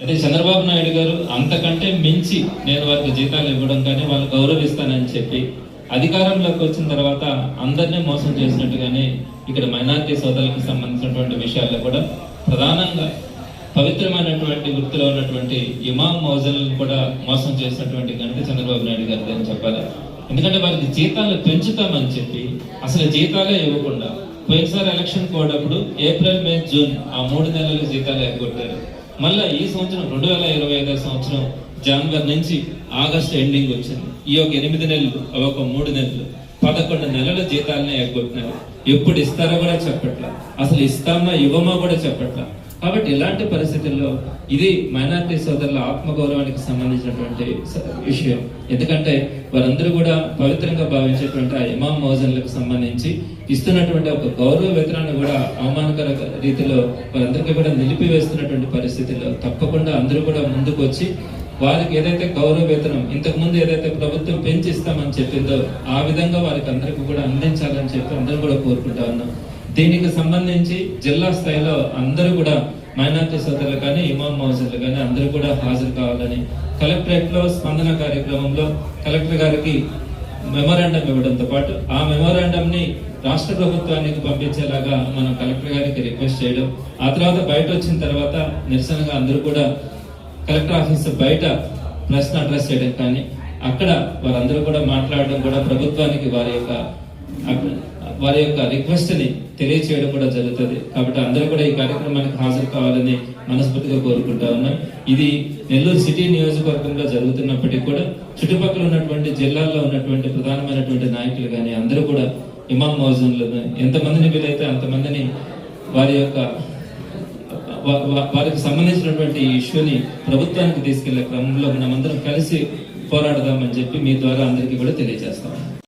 అయితే చంద్రబాబు నాయుడు గారు అంతకంటే మించి నేను వారికి జీతాలు ఇవ్వడం కానీ వాళ్ళు గౌరవిస్తానని చెప్పి అధికారంలోకి వచ్చిన తర్వాత అందరినీ మోసం చేసినట్టుగానే ఇక్కడ మైనారిటీ సోదరులకు సంబంధించినటువంటి విషయాల్లో కూడా ప్రధానంగా పవిత్రమైనటువంటి వృత్తిలో ఉన్నటువంటి ఇమాం మౌజన్లను కూడా మోసం చేసినటువంటి ఘనత చంద్రబాబు నాయుడు గారు అని చెప్పాలి. ఎందుకంటే వారికి జీతాలు పెంచుతామని చెప్పి అసలు జీతాలే ఇవ్వకుండా పోయినసారి ఎలక్షన్ కోడ్ అప్పుడు ఏప్రిల్ మే జూన్ ఆ 3 నెలలకు జీతాలు ఎగ్గొట్టారు. మళ్ళీ ఈ సంవత్సరం 2025 సంవత్సరం జనవరి నుంచి ఆగస్టు ఎండింగ్ వచ్చింది. ఈ ఒక 8 నెలలు ఒక 3 నెలలు 11 నెలల జీతాలనే ఎగ్గొట్టినారు. ఎప్పుడు ఇస్తారో కూడా చెప్పట్లా, అసలు ఇస్తామా ఇవ్వమా కూడా చెప్పట్లా. కాబట్టి ఇలాంటి పరిస్థితుల్లో ఇది మైనారిటీ సోదరుల ఆత్మగౌరవానికి సంబంధించినటువంటి విషయం. ఎందుకంటే వారందరూ కూడా పవిత్రంగా భావించేటువంటి ఆ ఇమాం మౌజన్లకు సంబంధించి ఇస్తున్నటువంటి ఒక గౌరవ వేతనాన్ని కూడా అవమానకర రీతిలో వారందరికీ కూడా నిలిపివేస్తున్నటువంటి పరిస్థితుల్లో తప్పకుండా అందరూ కూడా ముందుకు వచ్చి వారికి ఏదైతే గౌరవ వేతనం ఇంతకు ముందు ఏదైతే ప్రభుత్వం పెంచిస్తామని చెప్పిందో ఆ విధంగా వారికి అందరికీ కూడా అందించాలని చెప్పి అందరూ కూడా కోరుకుంటా ఉన్నాం. దీనికి సంబంధించి జిల్లా స్థాయిలో అందరూ కూడా మైనారిటీ సోదరులు కానీ ఇమాం మౌజన్లు కానీ అందరూ కూడా హాజరు కావాలని కలెక్టరేట్ లో స్పందన కార్యక్రమంలో కలెక్టర్ గారికి మెమోరాండం ఇవ్వడంతో పాటు ఆ మెమోరాండం ని రాష్ట్ర ప్రభుత్వానికి పంపించేలాగా మనం కలెక్టర్ గారికి రిక్వెస్ట్ చేయడం, ఆ తర్వాత బయట వచ్చిన తర్వాత నిరసనగా అందరూ కూడా కలెక్టర్ ఆఫీస్ బయట ప్రశ్న అడ్రస్ చేయడం కానీ అక్కడ వారందరూ కూడా మాట్లాడడం కూడా ప్రభుత్వానికి వారి యొక్క రిక్వెస్ట్ ని తెలియచేయడం కూడా జరుగుతుంది. కాబట్టి అందరూ కూడా ఈ కార్యక్రమానికి హాజరు కావాలని మనస్ఫూర్తిగా కోరుకుంటా ఉన్నాం. ఇది నెల్లూరు సిటీ నియోజకవర్గంలో జరుగుతున్నప్పటికీ కూడా చుట్టుపక్కల ఉన్నటువంటి జిల్లాల్లో ఉన్నటువంటి ప్రధానమైనటువంటి నాయకులు కానీ అందరూ కూడా ఇమాం మౌజన్లను ఎంతమందిని వీలైతే అంతమందిని వారికి సంబంధించినటువంటి ఇష్యూని ప్రభుత్వానికి తీసుకెళ్లే క్రమంలో మనమందరం కలిసి పోరాడదామని చెప్పి మీ ద్వారా అందరికీ కూడా తెలియజేస్తాం.